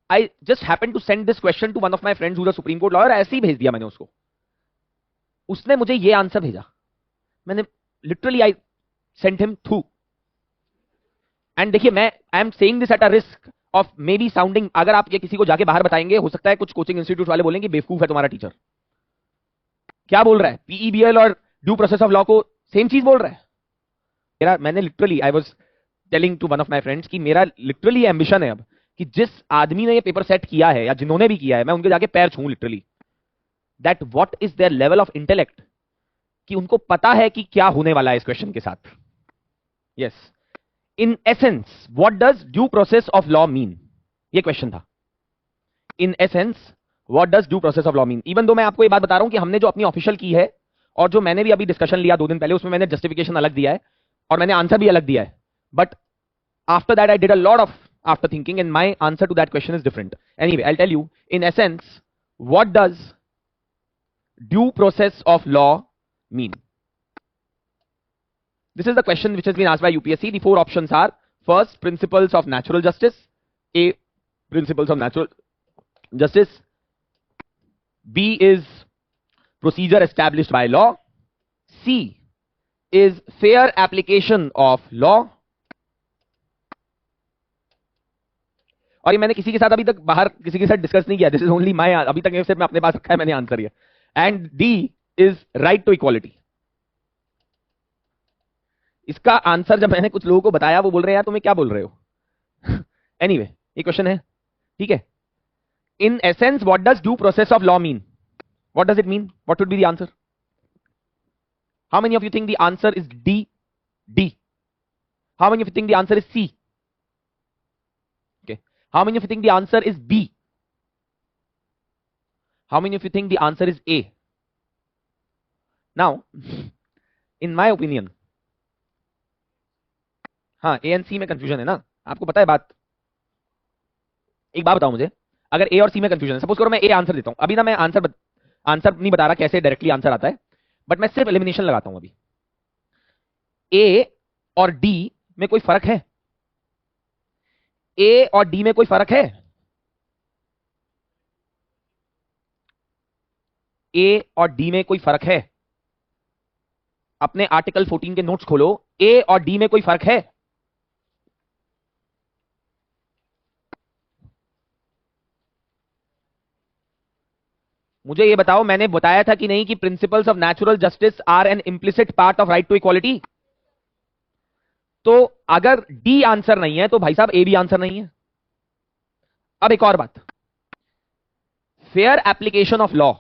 I just happen to send this question to one of my friends who the Supreme Court lawyer, ऐसे ही भेज दिया मैंने उसको, उसने मुझे ये आंसर भेजा। मैंने literally I sent him through. And देखिए, मैं I am saying this at a risk of may be sounding, अगर आप ये किसी को जाके बाहर बताएंगे, हो सकता है कुछ कोचिंग इंस्टीट्यूट वाले बोलेंगे बेवकूफ है तुम्हारा टीचर, क्या बोल रहा है, पीईबीएल और ड्यू प्रोसेस ऑफ लॉ को सेम चीज बोल रहा है। मैंने literally I was telling to one of my friends कि मेरा लिटरली एम्बिशन है अब कि जिस आदमी ने ये पेपर सेट किया है या जिन्होंने भी किया है, मैं उनके जाके पैर छूं literally, that what is their level of intellect, कि उनको पता है कि क्या होने वाला है इस क्वेश्चन के साथ। Yes, in essence what does due process of law mean, ये क्वेश्चन था। इन essence what does due process of law mean. Even though मैं आपको ये बात बता रहा हूं कि हमने जो अपनी ऑफिशियल की है और जो मैंने भी अभी डिस्कशन लिया 2 दिन पहले, उसमें मैंने जस्टिफिकेशन अलग दिया है और मैंने आंसर भी अलग दिया है, but after that I did a lot of after thinking and my answer to that question is different. Anyway, I'll tell you, in essence, what does due process of law mean? This is the question which has been asked by UPSC. The 4 options are: first, principles of natural justice; A, principles of natural justice; B is procedure established by law; C is fair application of law. और ये मैंने किसी के साथ अभी तक बाहर किसी के साथ डिस्कस नहीं किया, दिस इज ओनली माय, अभी तक सिर्फ मैं अपने पास रखा है, मैंने आंसर ये। And D is right to equality. इसका आंसर जब मैंने कुछ लोगों को बताया, वो बोल रहे हैं यार तुम्हें क्या बोल रहे हो। एनीवे, ये क्वेश्चन है, ठीक है। In essence what does due process of law mean, what does it mean, what would be the answer? How many of you think the answer is D? D. How many of you think the answer is C? How many of you think the answer is B? How many of you think the answer is A? Now, in my opinion, हाँ, A and C में confusion है ना, आपको पता है बात। एक बात बताओ मुझे, अगर A और C में कंफ्यूजन है, सपोज करो मैं A आंसर देता हूं अभी ना, मैं आंसर नहीं बता रहा कैसे डायरेक्टली आंसर आता है, बट मैं सिर्फ एलिमिनेशन लगाता हूं अभी। A और D में कोई फर्क है? ए और डी में कोई फर्क है? ए और डी में कोई फर्क है? अपने आर्टिकल 14 के नोट्स खोलो, ए और डी में कोई फर्क है? मुझे ये बताओ, मैंने बताया था कि नहीं कि principles of natural justice are an implicit part of right to equality. तो अगर डी आंसर नहीं है तो भाई साहब ए भी आंसर नहीं है। अब एक और बात, fair application of law,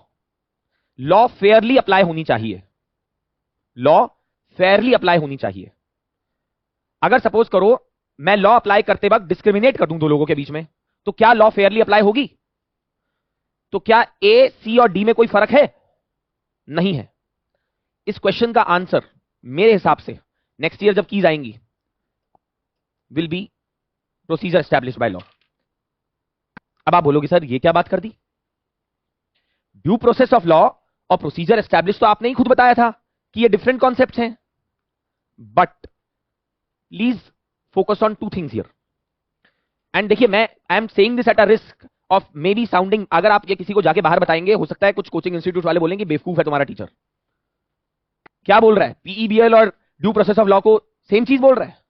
law Fairlie apply होनी चाहिए, लॉ फेयरली अप्लाई होनी चाहिए। अगर सपोज करो मैं लॉ अप्लाई करते वक्त डिस्क्रिमिनेट कर दूं 2 लोगों के बीच में, तो क्या लॉ फेयरली अप्लाई होगी? तो क्या ए, सी और डी में कोई फर्क है? नहीं है। इस क्वेश्चन का आंसर मेरे हिसाब से नेक्स्ट ईयर जब की जाएंगी will be procedure established by law. अब आप बोलोगे सर ये क्या बात कर दी, ड्यू प्रोसेस ऑफ लॉ और प्रोसीजर एस्टैब्लिश तो आपने ही खुद बताया था कि ये डिफरेंट कॉन्सेप्ट्स हैं। But please focus on 2 things here. And देखिए, मैं I am saying this at a risk of may be sounding, अगर आप ये किसी को जाके बाहर बताएंगे, हो सकता है कुछ कोचिंग इंस्टीट्यूट वाले बोलेंगे बेवकूफ है तुम्हारा टीचर, क्या बोल रहा है, पीईबीएल और ड्यू प्रोसेस ऑफ लॉ को सेम चीज बोल रहा है।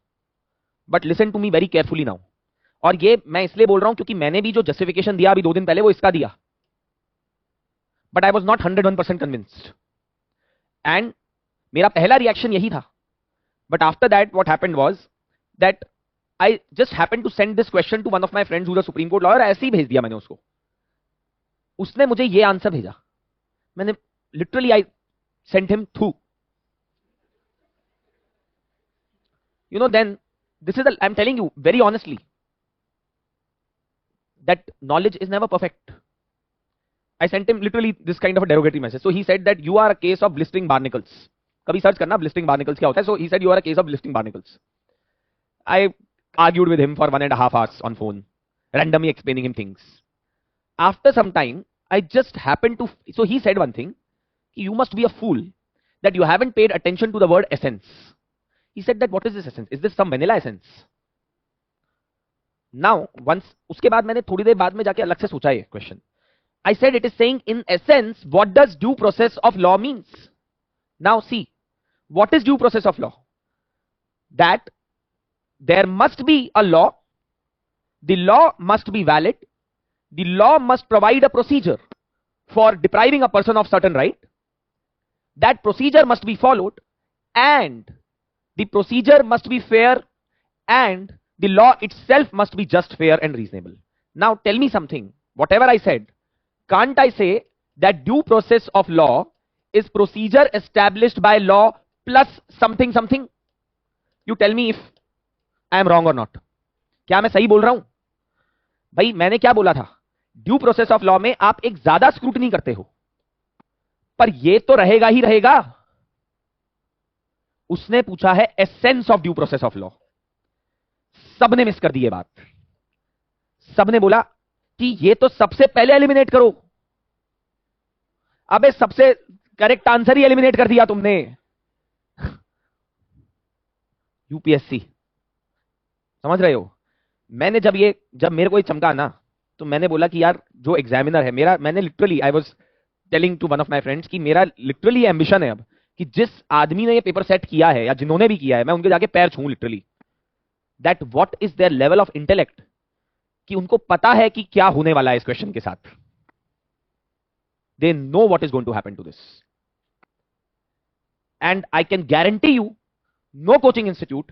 But listen to me very carefully now, और ये मैं इसलिए बोल रहा हूं क्योंकि मैंने भी जो जस्टिफिकेशन दिया अभी 2 दिन पहले वो इसका दिया, but I was not 101% convinced. And मेरा पहला रिएक्शन यही था, but after that what happened was that I just happened to send this question to one of my friends who the Supreme Court lawyer, ऐसे ही भेज दिया मैंने उसको, उसने मुझे ये आंसर भेजा। मैंने literally I sent him through. You know, then this is I'm telling you very honestly that knowledge is never perfect. I sent him literally this kind of a derogatory message. So he said that you are a case of blistering barnacles. कभी search करना blistering barnacles क्या होता है. So he said you are a case of blistering barnacles. I argued with him for 1.5 hours on phone, randomly explaining him things. After some time, I just happened to. So he said one thing: you must be a fool that you haven't paid attention to the word essence. He said that what is this essence? Is this some vanilla essence? Now once, उसके बाद मैंने थोड़ी देर बाद में जाके अलग से सोचा ये question. I said it is saying in essence, what does due process of law means? Now see, what is due process of law? That there must be a law, the law must be valid, the law must provide a procedure for depriving a person of certain right, that procedure must be followed, and the procedure must be fair, and the law itself must be just, fair and reasonable. Now tell me something, whatever I said, can't I say that due process of law is procedure established by law plus something something? You tell me if I am wrong or not. क्या मैं सही बोल रहा हूं? भाई मैंने क्या बोला था, ड्यू प्रोसेस ऑफ लॉ में आप एक ज्यादा स्क्रूटनी करते हो, पर ये तो रहेगा ही रहेगा. उसने पूछा है essence of due process of law. सबने मिस कर दी ये बात. सबने बोला कि ये तो सबसे पहले एलिमिनेट करो. अबे सबसे करेक्ट आंसर ही एलिमिनेट कर दिया तुमने. यूपीएससी, समझ रहे हो? मैंने जब मेरे को ये चमका ना, तो मैंने बोला कि यार जो एग्जामिनर है मेरा, मैंने literally I was telling to one of my friends कि मेरा लिटरली एम्बिशन है अब कि जिस आदमी ने ये पेपर सेट किया है या जिन्होंने भी किया है, मैं उनके जाके पैर छूं literally. That what is their level of intellect, कि उनको पता है कि क्या होने वाला है इस क्वेश्चन के साथ. They know what is going to happen to this. And I can guarantee you, no coaching institute,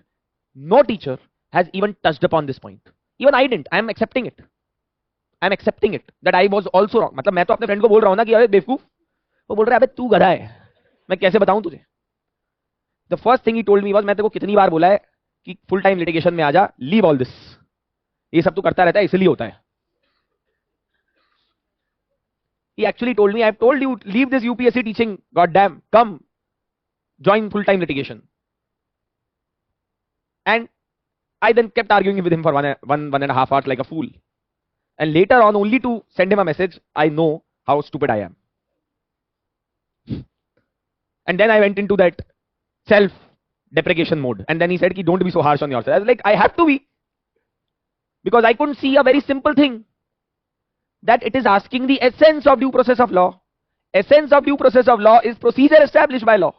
no teacher has even touched upon this point. Even I didn't. I am accepting it. I am accepting it that I was also wrong. मतलब मैं तो अपने friend को बोल रहा हूं ना कि अरे बेवकूफ, वो बोल रहा है अबे तू गधा है, मैं कैसे बताऊं तुझे. The first thing he told me was, मैं तेरे को कितनी बार बोला है कि फुल टाइम लिटिगेशन में आ जा, लीव ऑल दिस, ये सब तो करता रहता है इसलिए होता है. He actually told me, I've told you, leave this UPSC teaching, goddamn, come join full time litigation. And I then kept arguing with him for one and a half hours like a fool. And later on, only to send him a message, I know how stupid I am. And then I went into that self deprecation mode, and then he said, don't be so harsh on yourself. I was like, I have to be, because I couldn't see a very simple thing, that it is asking the essence of due process of law. Essence of due process of law is procedure established by law.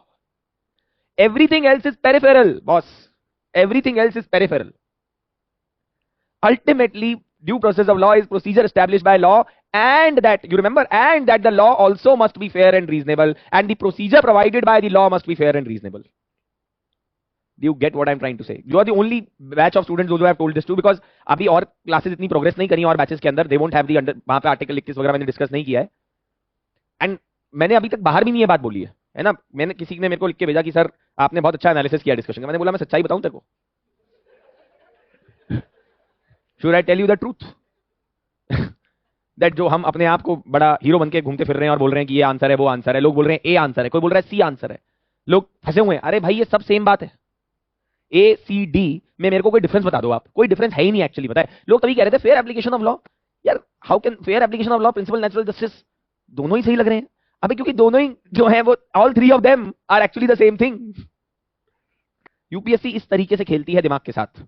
Everything else is peripheral, boss. Everything else is peripheral. Ultimately, due process of law is procedure established by law, and that, you remember, and that the law also must be fair and reasonable, and the procedure provided by the law must be fair and reasonable. Do you get what I'm trying to say? You are the only batch of students who have told this to, because अभी और classes इतनी progress नहीं करी और batches के अंदर, they won't have the under, वहां पे आर्टिकल 21 वगैरह मैंने डिस्कस नहीं किया है. एंड मैंने अभी तक बाहर भी नहीं ये बात बोली है ना. मैंने, किसी ने मेरे को लिख के भेजा कि सर आपने बहुत अच्छा एनालिसिस किया डिस्कशन का. मैंने बोला मैं सच्चाई बताऊं तेरे को? Should I tell you the truth? That जो हम अपने आप को बड़ा हीरो बन के घूमते फिर रहे हैं और बोल रहे हैं कि ये आंसर है, वो आंसर है, लोग बोल रहे हैं ए आंसर है, कोई बोल रहा है सी आंसर है, लोग फंसे हुए हैं. अरे भाई ये सब सेम बात है. ए सी डी में मेरे को कोई डिफरेंस बता दो आप. कोई डिफरेंस है ही नहीं एक्चुअली. पता है, लोग तभी कह रहे थे फेयर एप्लीकेशन ऑफ लॉ. यार how can fair application of law, principle natural justice, दोनों ही सही लग रहे हैं. अबे क्योंकि दोनों ही जो है वो, all three of them are actually the same thing. UPSC इस तरीके से खेलती है दिमाग के साथ.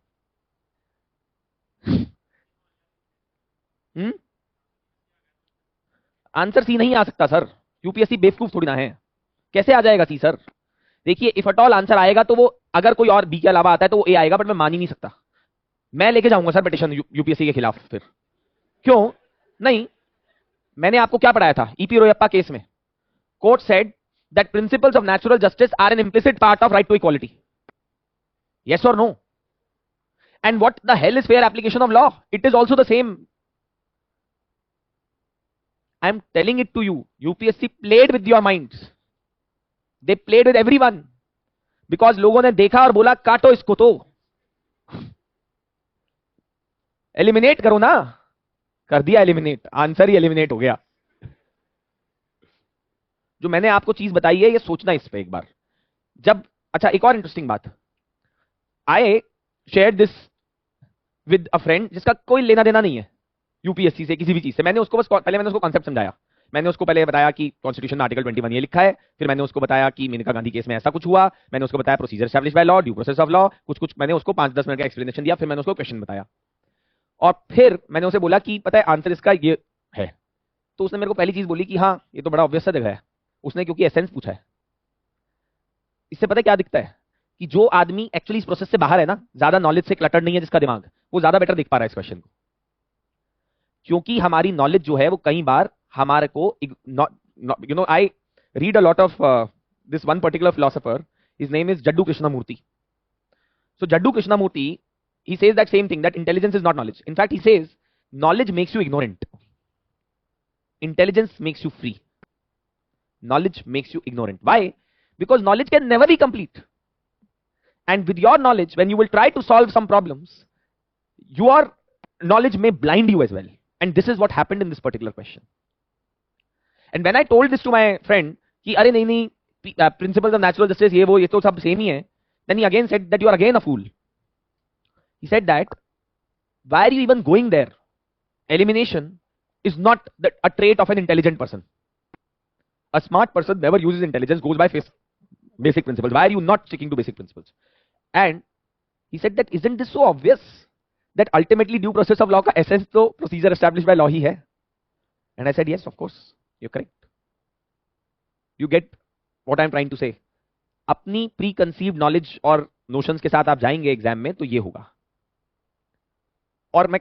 आंसर सी नहीं आ सकता सर. यूपीएससी बेवकूफ थोड़ी ना है. कैसे आ जाएगा सी सर? देखिए, इफ एट ऑल आंसर आएगा तो वो, अगर कोई और बी के अलावा आता है तो वो ए आएगा, बट मैं मान ही नहीं सकता. मैं लेके जाऊंगा सर पिटीशन यूपीएससी के खिलाफ. फिर क्यों नहीं? मैंने आपको क्या पढ़ाया था ईपी रोयप्पा केस में? Court said that principles of natural justice are an implicit part of right to equality. Yes और no? And what the hell is fair application of law? It is also the same. I am telling it to you, UPSC played with your minds. They played with everyone. Because लोगों ने देखा और बोला काटो इसको, तो eliminate करो ना. कर दिया एलिमिनेट, आंसर ही एलिमिनेट हो गया. जो मैंने आपको चीज बताई है, ये सोचना इस पे एक बार. जब, अच्छा एक और इंटरेस्टिंग बात, I share this with a friend जिसका कोई लेना देना नहीं है यूपीएससी से, किसी भी चीज से. मैंने उसको बस पहले मैंने उसको कॉन्सेप्ट समझाया. मैंने उसको पहले बताया कि कॉन्स्टिट्यूशन में आर्टिकल 21 ये लिखा है. फिर मैंने उसको बताया कि मेनका गांधी केस में ऐसा कुछ हुआ. मैंने उसको बताया procedure established by law, due process of law, कुछ मैंने उसको 5-10 मिनट का एक्सप्लेनेशन दिया. फिर मैंने उसको क्वेश्चन बताया. और फिर मैंने उसे बोला कि पता है आंसर इसका ये है, तो उसने मेरे को पहली चीज बोली कि हाँ ये तो बड़ा ऑब्वियस सा जगह है। उसने क्योंकि एसेंस पूछा है। इससे पता है क्या दिखता है कि जो आदमी एक्चुअली इस प्रोसेस से बाहर है ना, ज्यादा नॉलेज से क्लटर्ड नहीं है जिसका दिमाग, वो ज्यादा बेटर देख पा रहा है इस क्वेश्चन को। क्योंकि हमारी नॉलेज जो है वो कई बार हमारे को I read a lot of this one particular philosopher, his name is Jiddu Krishnamurti. So Jiddu Krishnamurti, he says that same thing, that intelligence is not knowledge. In fact, he says knowledge makes you ignorant, intelligence makes you free, knowledge makes you ignorant. Why? Because knowledge can never be complete, and with your knowledge, when you will try to solve some problems, your knowledge may blind you as well. And this is what happened in this particular question. And when I told this to my friend कि अरे नहीं नहीं, principles of natural justice ये तो सब same ही है, then he again said that you are again a fool. He said that why are you even going there? Elimination is not a trait of an intelligent person. A smart person never uses intelligence, goes by basic principles. Why are you not sticking to basic principles? And he said that isn't this so obvious that ultimately due process of law का essence तो procedure established by law ही है? And I said yes, of course, you're correct. You get what I'm trying to say. अपनी preconceived knowledge और notions के साथ आप जाएंगे exam में तो ये होगा। और मैं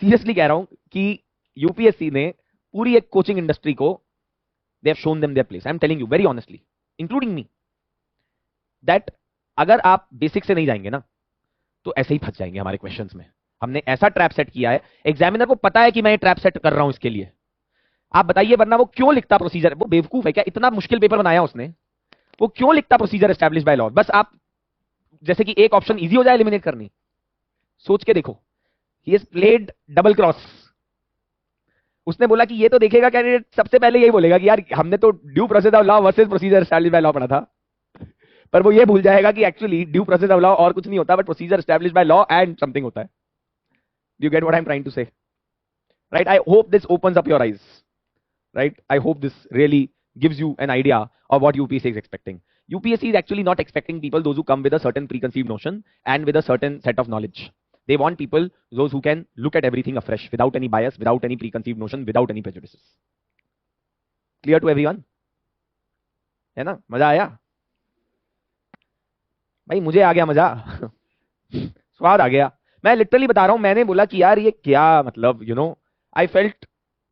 सीरियसली कह रहा हूं कि यूपीएससी ने पूरी एक कोचिंग इंडस्ट्री को they have shown them their place. I am telling you very honestly, including me, that अगर आप बेसिक से नहीं जाएंगे ना तो ऐसे ही फंस जाएंगे हमारे क्वेश्चंस में। हमने ऐसा ट्रैप सेट किया है, एग्जामिनर को पता है कि मैं ये ट्रैप सेट कर रहा हूं इसके लिए। आप बताइए वरना वो क्यों लिखता प्रोसीजर? वो बेवकूफ है क्या? इतना मुश्किल पेपर बनाया उसने, वो क्यों लिखता प्रोसीजर एस्टैब्लिश बाय लॉ? बस आप जैसे कि एक ऑप्शन इजी हो जाए एलिमिनेट करनी। सोच के देखो, he has played double cross. उसने बोला कि ये तो देखेगा कैंडिडेट, सबसे पहले यही बोलेगा कि यार हमने तो due process of law versus procedure establish by law पढ़ा था, पर वो ये भूल जाएगा कि actually due process of law और कुछ नहीं होता but procedure establish by law and something होता है। Do you get what I am trying to say? Right? I hope this opens up your eyes, right? I hope this really gives you an idea of what UPSC is expecting. UPSC is actually not expecting people those who come with a certain preconceived notion and with a certain set of knowledge. They want people, those who can look at everything afresh, without any bias, without any preconceived notion, without any prejudices. Clear to everyone? है ना? मजा आया? भाई मुझे आ गया मजा, स्वाद आ गया। मैं लिटरली बता रहा हूं, मैंने बोला कि यार ये क्या मतलब,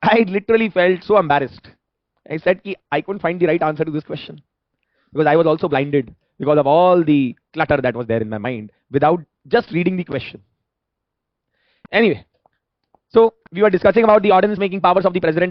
I literally felt so embarrassed. I said कि I couldn't find the right answer to this question because I was also blinded because of all the clutter that was there in my mind without just reading the question. Anyway, so we were discussing about the ordinance making powers of the president.